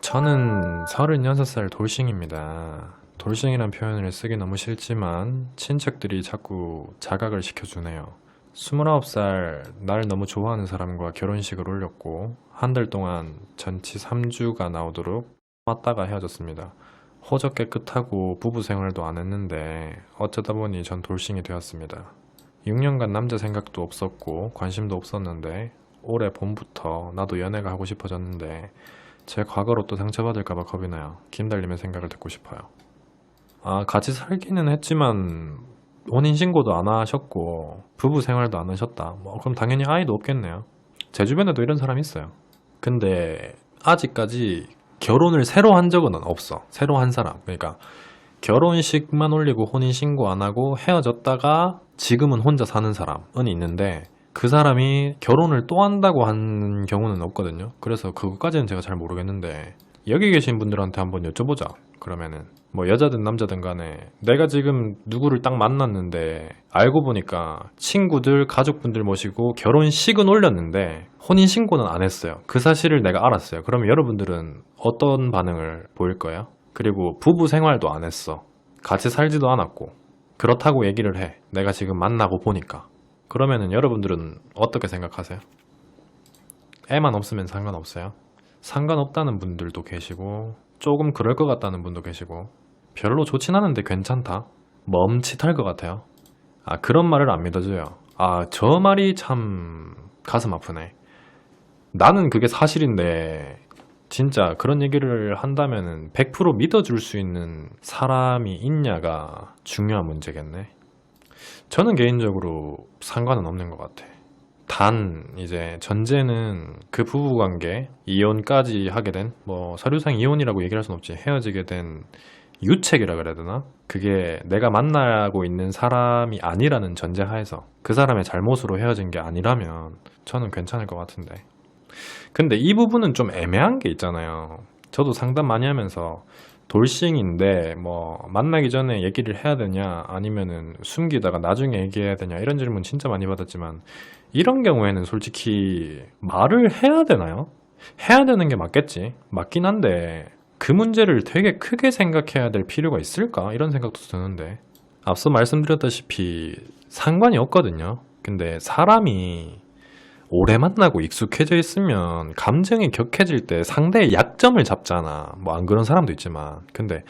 저는 36살 돌싱입니다. 돌싱이란 표현을 쓰기 너무 싫지만 친척들이 자꾸 자각을 시켜주네요. 29살 날 너무 좋아하는 사람과 결혼식을 올렸고 한 달 동안 전치 3주가 나오도록 왔다가 헤어졌습니다. 호적 깨끗하고 부부 생활도 안 했는데 어쩌다 보니 전 돌싱이 되었습니다. 6년간 남자 생각도 없었고 관심도 없었는데 올해 봄부터 나도 연애가 하고 싶어졌는데 제 과거로 또 상처받을까봐 겁이 나요. 김달님의 생각을 듣고 싶어요. 같이 살기는 했지만 혼인신고도 안 하셨고 부부 생활도 안 하셨다. 그럼 당연히 아이도 없겠네요. 제 주변에도 이런 사람이 있어요. 근데 아직까지 결혼을 새로 한 적은 없어. 새로 한 사람. 그러니까 결혼식만 올리고 혼인신고 안 하고 헤어졌다가 지금은 혼자 사는 사람은 있는데 그 사람이 결혼을 또 한다고 한 경우는 없거든요. 그래서 그것까지는 제가 잘 모르겠는데 여기 계신 분들한테 한번 여쭤보자. 그러면은 뭐 여자든 남자든 간에 내가 지금 누구를 딱 만났는데 알고 보니까 친구들 가족분들 모시고 결혼식은 올렸는데 혼인신고는 안 했어요. 그 사실을 내가 알았어요. 그러면 여러분들은 어떤 반응을 보일 거예요? 그리고 부부 생활도 안 했어. 같이 살지도 않았고 그렇다고 얘기를 해. 내가 지금 만나고 보니까. 그러면은 여러분들은 어떻게 생각하세요? 애만 없으면 상관없어요? 상관없다는 분들도 계시고 조금 그럴 것 같다는 분도 계시고 별로 좋진 않은데 괜찮다? 멈칫할 것 같아요. 그런 말을 안 믿어줘요. 저 말이 참 가슴 아프네. 나는 그게 사실인데 진짜 그런 얘기를 한다면은 100% 믿어줄 수 있는 사람이 있냐가 중요한 문제겠네. 저는 개인적으로 상관은 없는 것 같아. 단 이제 전제는 그 부부관계 이혼까지 하게 된 서류상 이혼이라고 얘기할 순 없지. 헤어지게 된 유책이라 그래야 되나? 그게 내가 만나고 있는 사람이 아니라는 전제하에서 그 사람의 잘못으로 헤어진 게 아니라면 저는 괜찮을 것 같은데. 근데 이 부분은 좀 애매한 게 있잖아요. 저도 상담 많이 하면서 돌싱인데 만나기 전에 얘기를 해야 되냐 아니면은 숨기다가 나중에 얘기해야 되냐 이런 질문 진짜 많이 받았지만 이런 경우에는 솔직히 말을 해야 되나요? 해야 되는 게 맞겠지. 맞긴 한데 그 문제를 되게 크게 생각해야 될 필요가 있을까? 이런 생각도 드는데 앞서 말씀드렸다시피 상관이 없거든요. 근데 사람이 오래 만나고 익숙해져 있으면 감정이 격해질 때 상대의 약점을 잡잖아. 안 그런 사람도 있지만. 근데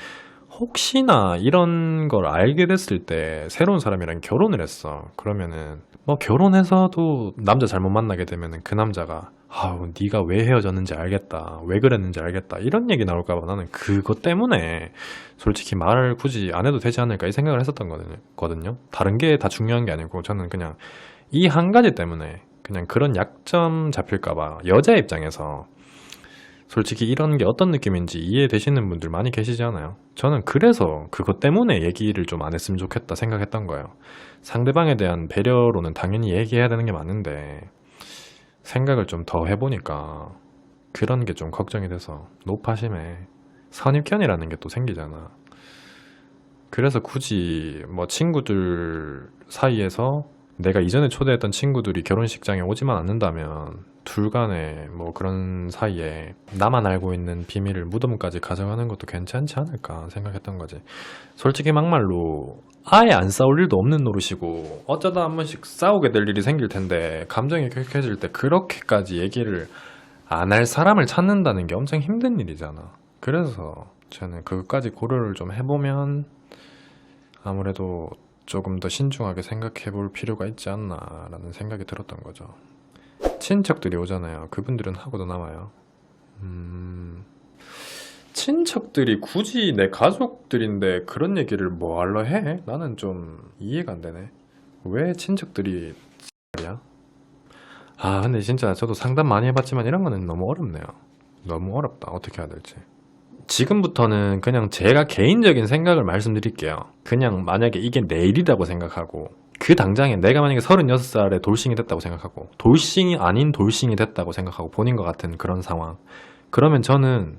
혹시나 이런 걸 알게 됐을 때 새로운 사람이랑 결혼을 했어. 그러면은 결혼해서도 남자 잘못 만나게 되면은 그 남자가 네가 왜 헤어졌는지 알겠다. 왜 그랬는지 알겠다. 이런 얘기 나올까 봐 나는 그것 때문에 솔직히 말을 굳이 안 해도 되지 않을까 이 생각을 했었던 거거든요. 다른 게 다 중요한 게 아니고 저는 그냥 이 한 가지 때문에 그냥 그런 약점 잡힐까봐 여자 입장에서 솔직히 이런 게 어떤 느낌인지 이해되시는 분들 많이 계시지 않아요? 저는 그래서 그것 때문에 얘기를 좀 안 했으면 좋겠다 생각했던 거예요. 상대방에 대한 배려로는 당연히 얘기해야 되는 게 맞는데 생각을 좀 더 해보니까 그런 게 좀 걱정이 돼서 노파심에 선입견이라는 게 또 생기잖아. 그래서 굳이 친구들 사이에서 내가 이전에 초대했던 친구들이 결혼식장에 오지만 않는다면 둘 간에 그런 사이에 나만 알고 있는 비밀을 무덤까지 가져가는 것도 괜찮지 않을까 생각했던 거지. 솔직히 막말로 아예 안 싸울 일도 없는 노릇이고 어쩌다 한 번씩 싸우게 될 일이 생길 텐데 감정이 격해질 때 그렇게까지 얘기를 안 할 사람을 찾는다는 게 엄청 힘든 일이잖아. 그래서 저는 그것까지 고려를 좀 해보면 아무래도 조금 더 신중하게 생각해 볼 필요가 있지 않나라는 생각이 들었던 거죠. 친척들이 오잖아요. 그분들은 하고도 남아요. 친척들이 굳이 내 가족들인데 그런 얘기를 뭐하러 해? 나는 좀 이해가 안 되네. 왜 친척들이 야? 근데 진짜 저도 상담 많이 해봤지만 이런 거는 너무 어렵네요. 너무 어렵다. 어떻게 해야 될지. 지금부터는 그냥 제가 개인적인 생각을 말씀드릴게요. 그냥 만약에 이게 내일이라고 생각하고 그 당장에 내가 만약에 36살에 돌싱이 됐다고 생각하고 돌싱이 아닌 돌싱이 됐다고 생각하고 본인과 같은 그런 상황, 그러면 저는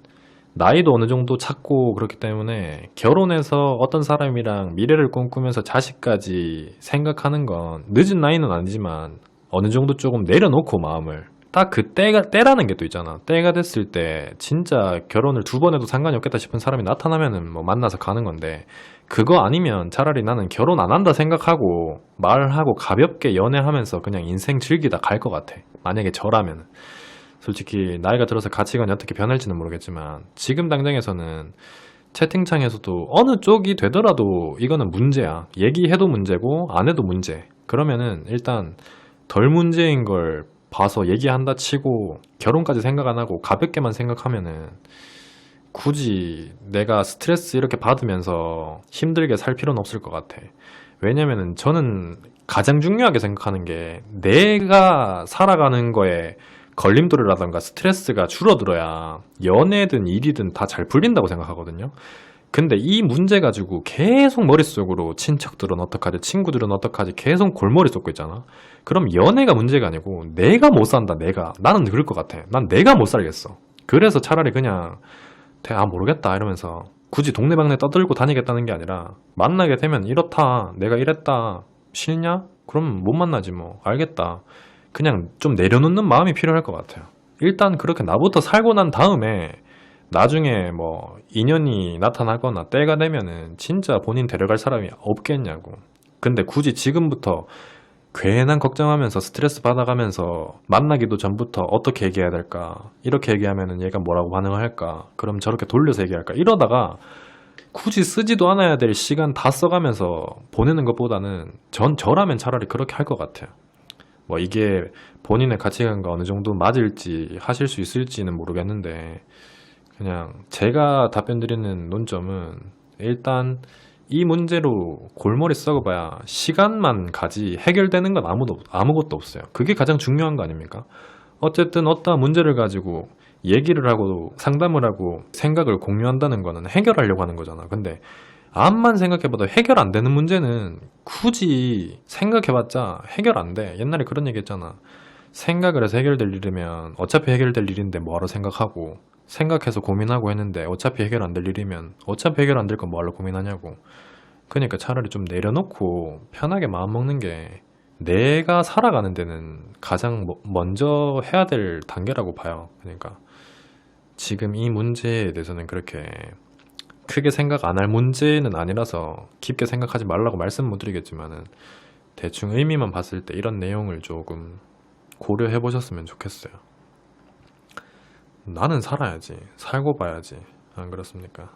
나이도 어느 정도 찼고 그렇기 때문에 결혼해서 어떤 사람이랑 미래를 꿈꾸면서 자식까지 생각하는 건 늦은 나이는 아니지만 어느 정도 조금 내려놓고 마음을 딱 그 때라는 게 또 있잖아. 때가 됐을 때 진짜 결혼을 2번 해도 상관이 없겠다 싶은 사람이 나타나면은 뭐 만나서 가는 건데, 그거 아니면 차라리 나는 결혼 안 한다 생각하고 말하고 가볍게 연애하면서 그냥 인생 즐기다 갈 것 같아. 만약에 저라면. 솔직히 나이가 들어서 가치관이 어떻게 변할지는 모르겠지만 지금 당장에서는 채팅창에서도 어느 쪽이 되더라도 이거는 문제야. 얘기해도 문제고 안 해도 문제. 그러면은 일단 덜 문제인 걸 봐서 얘기한다 치고 결혼까지 생각 안 하고 가볍게만 생각하면은 굳이 내가 스트레스 이렇게 받으면서 힘들게 살 필요는 없을 것 같아. 왜냐면은 저는 가장 중요하게 생각하는 게 내가 살아가는 거에 걸림돌이라던가 스트레스가 줄어들어야 연애든 일이든 다 잘 풀린다고 생각하거든요. 근데 이 문제 가지고 계속 머릿속으로 친척들은 어떡하지, 친구들은 어떡하지 계속 골머리 쏟고 있잖아. 그럼 연애가 문제가 아니고 내가 못 산다, 내가. 나는 그럴 것 같아. 난 내가 못 살겠어. 그래서 차라리 그냥 모르겠다 이러면서 굳이 동네방네 떠들고 다니겠다는 게 아니라 만나게 되면 이렇다, 내가 이랬다, 싫냐? 그럼 못 만나지 뭐. 알겠다. 그냥 좀 내려놓는 마음이 필요할 것 같아요. 일단 그렇게 나부터 살고 난 다음에 나중에 뭐 인연이 나타나거나 때가 되면은 진짜 본인 데려갈 사람이 없겠냐고. 근데 굳이 지금부터 괜한 걱정하면서 스트레스 받아가면서 만나기도 전부터 어떻게 얘기해야 될까? 이렇게 얘기하면은 얘가 뭐라고 반응을 할까? 그럼 저렇게 돌려서 얘기할까? 이러다가 굳이 쓰지도 않아야 될 시간 다 써가면서 보내는 것보다는 저라면 차라리 그렇게 할 것 같아요. 뭐 이게 본인의 가치관과 어느 정도 맞을지 하실 수 있을지는 모르겠는데, 그냥 제가 답변 드리는 논점은 일단 이 문제로 골머리 썩어봐야 시간만 가지 해결되는 건 아무것도 없어요. 그게 가장 중요한 거 아닙니까? 어쨌든 어떠한 문제를 가지고 얘기를 하고 상담을 하고 생각을 공유한다는 거는 해결하려고 하는 거잖아. 근데 암만 생각해봐도 해결 안 되는 문제는 굳이 생각해봤자 해결 안 돼. 옛날에 그런 얘기 했잖아. 생각을 해서 해결될 일이면 어차피 해결될 일인데 뭐하러 생각하고, 생각해서 고민하고 했는데 어차피 해결 안 될 일이면 어차피 해결 안 될 건 뭐하러 고민하냐고. 그러니까 차라리 좀 내려놓고 편하게 마음 먹는 게 내가 살아가는 데는 가장 먼저 해야 될 단계라고 봐요. 그러니까 지금 이 문제에 대해서는 그렇게 크게 생각 안 할 문제는 아니라서 깊게 생각하지 말라고 말씀 못 드리겠지만은 대충 의미만 봤을 때 이런 내용을 조금 고려해 보셨으면 좋겠어요. 나는 살아야지. 살고 봐야지. 안 그렇습니까?